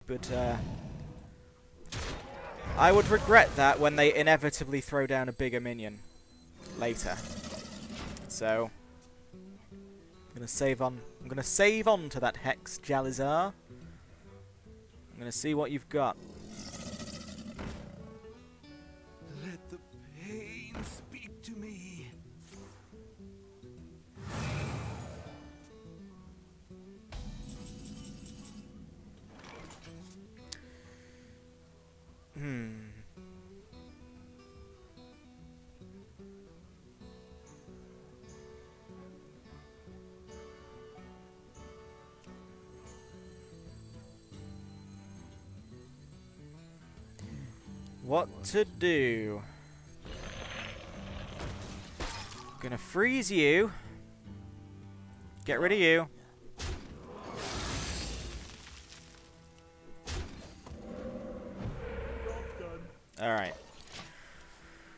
but I would regret that when they inevitably throw down a bigger minion later. So I'm gonna save on. I'm gonna save on to that Hex Jalizar. I'm gonna see what you've got. Let the pain speak to me. What to do? Gonna freeze you. Get rid of you. Alright.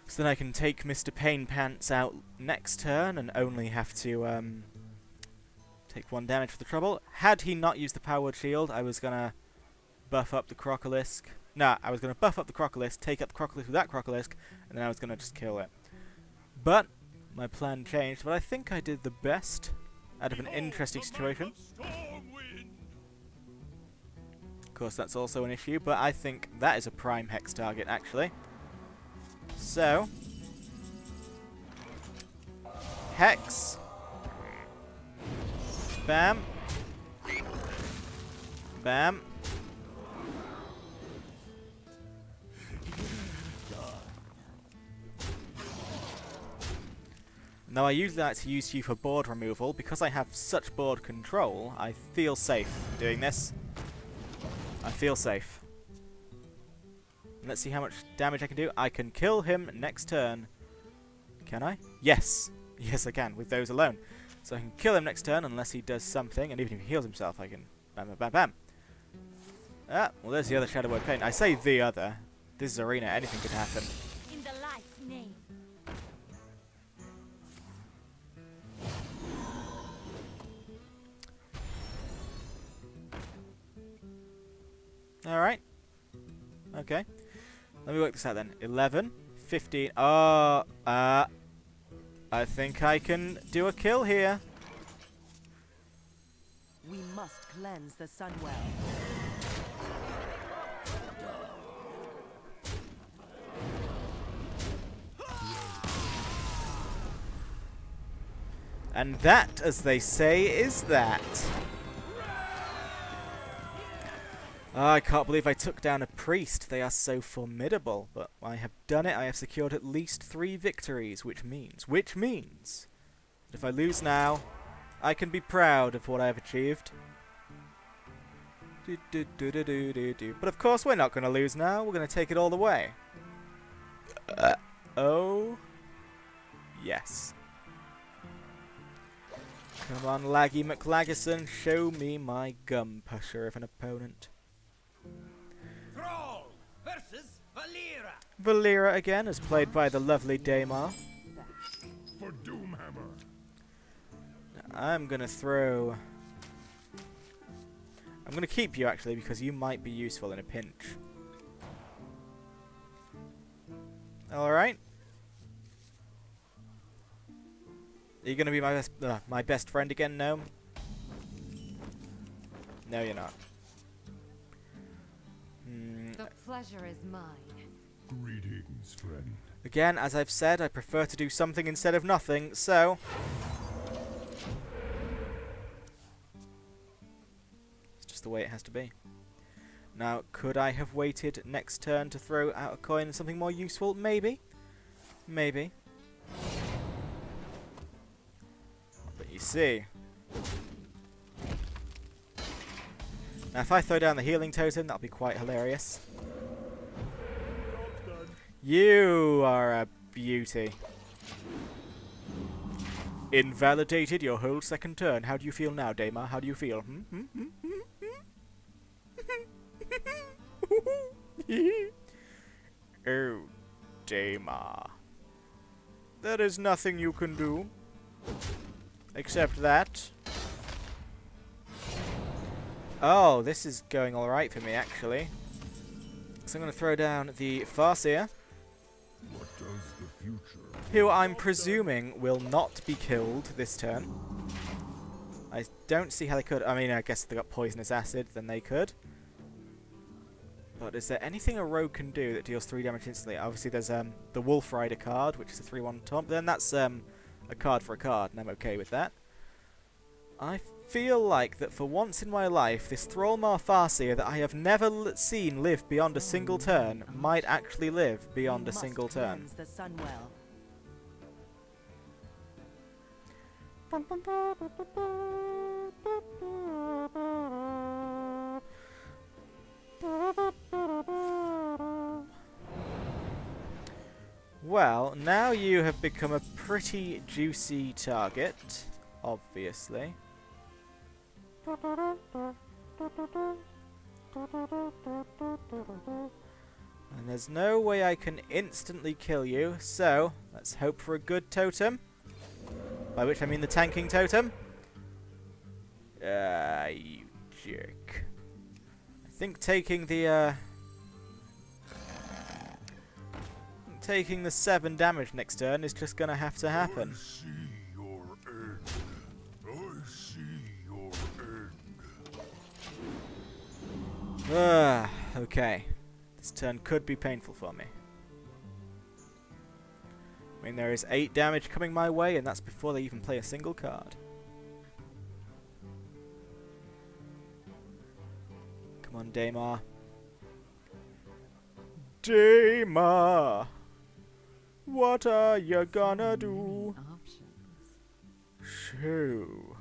So then I can take Mr. Pain Pants out next turn and only have to take 1 damage for the trouble. Had he not used the powered shield, I was gonna buff up the Crocolisk. Nah, I was gonna buff up the Crocolisk, take up the Crocolisk with that Crocolisk, and then I was gonna just kill it. But my plan changed, but I think I did the best out of an interesting situation. Of course, that's also an issue, but I think that is a prime Hex target, actually. So, Hex. Bam. Bam. Now I usually like to use you for board removal. Because I have such board control, I feel safe doing this. I feel safe. Let's see how much damage I can do. I can kill him next turn. Can I? Yes. Yes, I can, with those alone. So I can kill him next turn unless he does something, and even if he heals himself, I can bam, bam, bam, bam. Ah, well, there's the other Shadow Word Pain. I say the other. This is Arena. Anything could happen. In the light's name. Alright. Okay. Let me work this out then. 11, 15. Oh, I think I can do a kill here. We must cleanse the Sunwell. And that, as they say, is that. Oh, I can't believe I took down a priest. They are so formidable. But I have done it. I have secured at least 3 victories, which means that if I lose now, I can be proud of what I have achieved. But of course, we're not going to lose now. We're going to take it all the way. Oh, yes. Come on, Laggy McLaggerson, show me my gum pusher of an opponent. Thrall versus Valera. Valera again, as played by the lovely Daymar. For Doomhammer. I'm gonna throw... I'm gonna keep you actually, because you might be useful in a pinch. Alright. Are you gonna be my best friend again, Gnome? No, you're not. The pleasure is mine. Greetings, friend. Again, as I've said, I prefer to do something instead of nothing, so... it's just the way it has to be. Now, could I have waited next turn to throw out a coin and something more useful? Maybe. Maybe. But you see... now, if I throw down the healing totem, that'll be quite hilarious. You are a beauty. Invalidated your whole second turn. How do you feel now, Daymar? How do you feel? Oh, Daymar. There is nothing you can do. Except that. Oh, this is going alright for me, actually. So I'm going to throw down the Farseer, What does the future? who I'm presuming will not be killed this turn. I don't see how they could. I mean, I guess if they got Poisonous Acid, then they could. But is there anything a rogue can do that deals 3 damage instantly? Obviously, there's the Wolf Rider card, which is a 3/1 taunt. Then that's a card for a card, and I'm okay with that. I feel like that for once in my life, this Thrallmar Farseer that I have never seen live beyond a single turn might actually live beyond a single turn. The Sunwell. Well, now you have become a pretty juicy target, obviously. And there's no way I can instantly kill you, so let's hope for a good totem. By which I mean the tanking totem. You jerk. I think taking the 7 damage next turn is just gonna have to happen. I see your end. I see your end. Okay. This turn could be painful for me. I mean, there is 8 damage coming my way, and that's before they even play a single card. Come on, Daymar. Daymar! What are you gonna do? So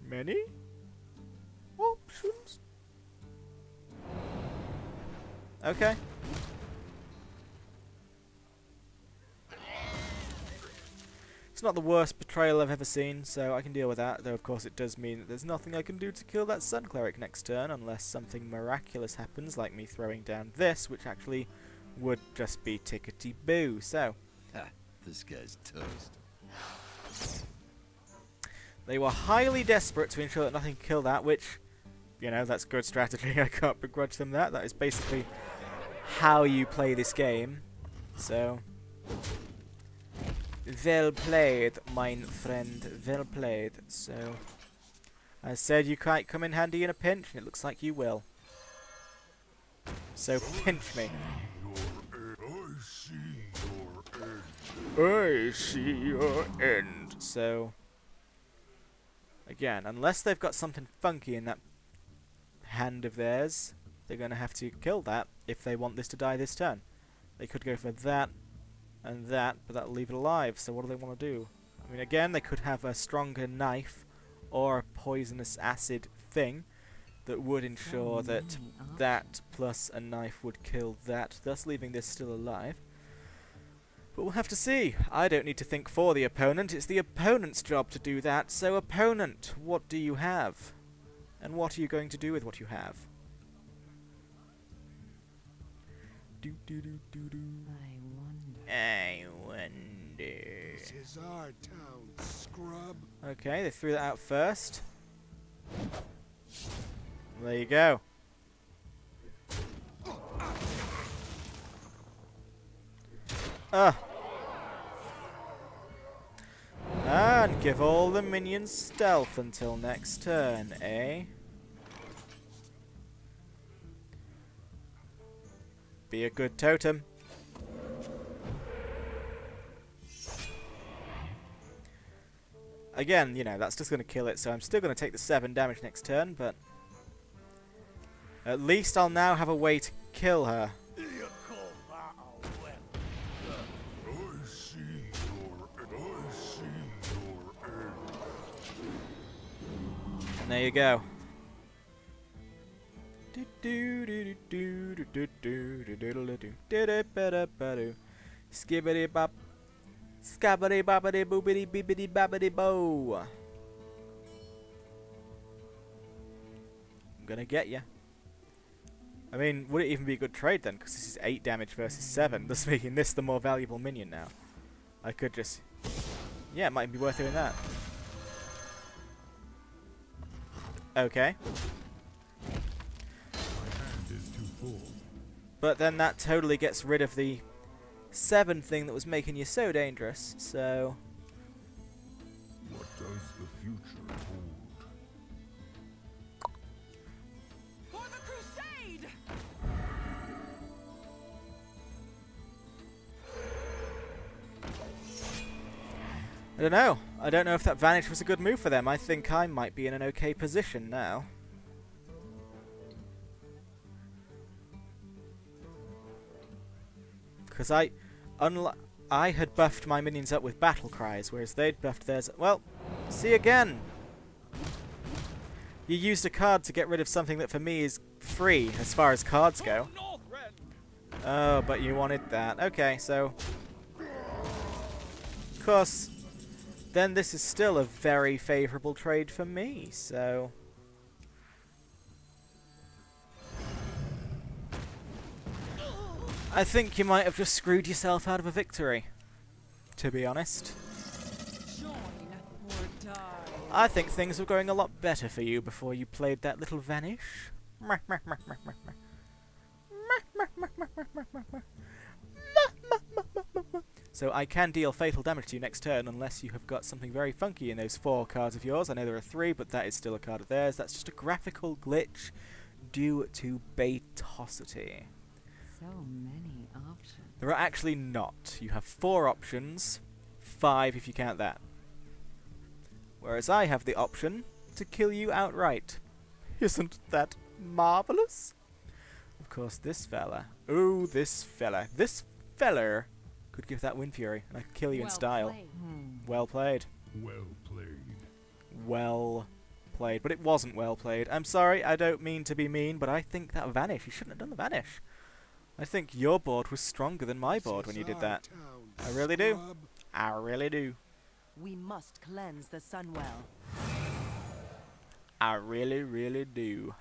many options? Okay. It's not the worst betrayal I've ever seen, so I can deal with that, though of course it does mean that there's nothing I can do to kill that Sun Cleric next turn, unless something miraculous happens, like me throwing down this, which actually would just be tickety-boo, so. Ha, this guy's toast. They were highly desperate to ensure that nothing could kill that, which, you know, that's good strategy. I can't begrudge them that. That is basically how you play this game. So, well played, mein friend. Well played. So, I said you might come in handy in a pinch, and it looks like you will. So, pinch me. I see your end. I see your end. So, again, unless they've got something funky in that hand of theirs, they're going to have to kill that if they want this to die this turn. They could go for that and that, but that'll leave it alive, so what do they want to do? I mean, again, they could have a stronger knife or a poisonous acid thing that would ensure that that plus a knife would kill that, thus leaving this still alive. But we'll have to see. I don't need to think for the opponent, it's the opponent's job to do that, so opponent, what do you have? And what are you going to do with what you have? Do do do do do. I wonder. This is our town, scrub. Okay, they threw that out first. There you go. And give all the minions stealth until next turn, eh? Be a good totem. Again, you know, that's just going to kill it, so I'm still going to take the 7 damage next turn, but at least I'll now have a way to kill her. And there you go. Skibbity bop. Scabbity boppity boopity beepity bappity bo. I'm gonna get ya. I mean, would it even be a good trade then? Because this is 8 damage versus 7, thus making this the more valuable minion now. I could just... Yeah, it might be worth doing that. Okay. but then that totally gets rid of the 7 thing that was making you so dangerous, so... What does the future hold? For the crusade! I don't know. I don't know if that Vanish was a good move for them. I think I might be in an okay position now. Because I had buffed my minions up with battle cries, whereas they'd buffed theirs. Well, see again. You used a card to get rid of something that for me is free as far as cards go. Oh, but you wanted that. Okay, so... Of course, then this is still a very favourable trade for me, so... I think you might have just screwed yourself out of a victory, to be honest. Join or die. I think things were going a lot better for you before you played that little Vanish. So I can deal fatal damage to you next turn unless you have got something very funky in those 4 cards of yours. I know there are 3, but that is still a card of theirs. That's just a graphical glitch due to Baitosity. So many options. There are actually not. You have 4 options, 5 if you count that. Whereas I have the option to kill you outright. Isn't that marvellous? Of course, this fella. Ooh, this fella. This feller could give that Wind Fury, and I could kill you in style. Played. Well played. Well played. Well played. But it wasn't well played. I'm sorry, I don't mean to be mean, but I think that Vanish, you shouldn't have done the Vanish. I think your board was stronger than my board when you did that. I really do. I really do. We must cleanse the Sunwell. I really, really do.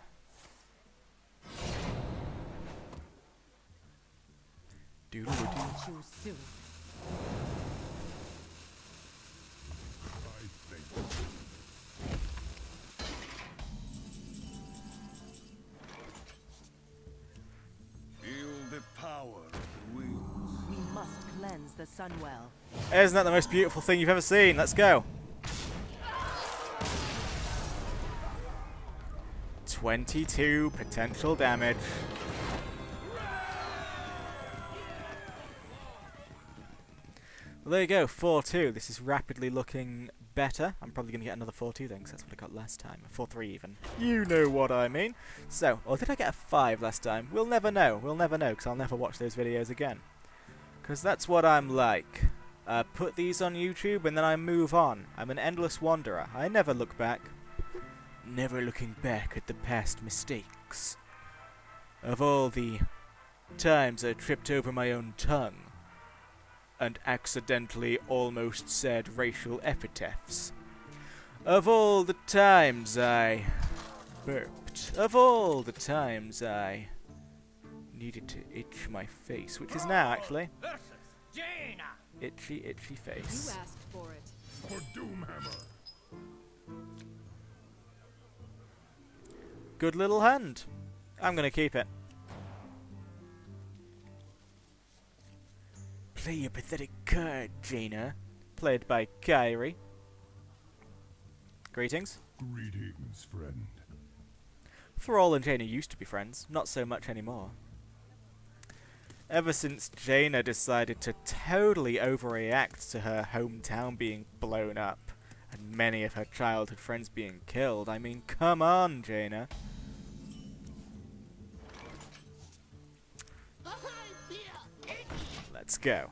Doodle-doo. Choose soon. I think. Feel the power of the winds. We must cleanse the Sunwell. Isn't that the most beautiful thing you've ever seen? Let's go. 22 potential damage. Well, there you go, 4-2. This is rapidly looking better. I'm probably going to get another 4-2 then, 'cause that's what I got last time. 4-3 even. You know what I mean. So, or did I get a 5 last time? We'll never know. We'll never know, because I'll never watch those videos again. Because that's what I'm like. Put these on YouTube and then I move on. I'm an endless wanderer. I never look back. Never looking back at the past mistakes. Of all the times I tripped over my own tongue and accidentally almost said racial epithets. Of all the times I burped. Of all the times I needed to itch my face, which is now actually itchy, itchy face. You asked for it. For Doomhammer. Good little hand. I'm gonna keep it. Play your pathetic card, Jaina. Played by Kyrie. Greetings. Greetings, friend. Thrall and Jaina used to be friends, not so much anymore. Ever since Jaina decided to totally overreact to her hometown being blown up and many of her childhood friends being killed, I mean, come on, Jaina. Let's go.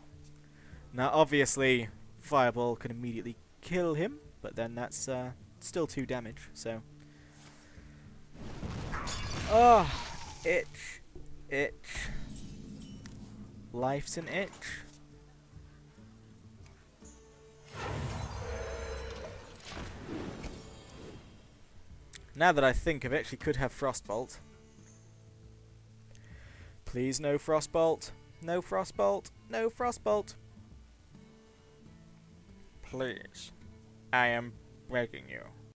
Now, obviously, Fireball can immediately kill him, but then that's still 2 damage, so... Oh, itch. Itch. Life's an itch. Now that I think of it, she could have Frostbolt. Please no Frostbolt. No Frostbolt. No Frostbolt. Please. I am begging you.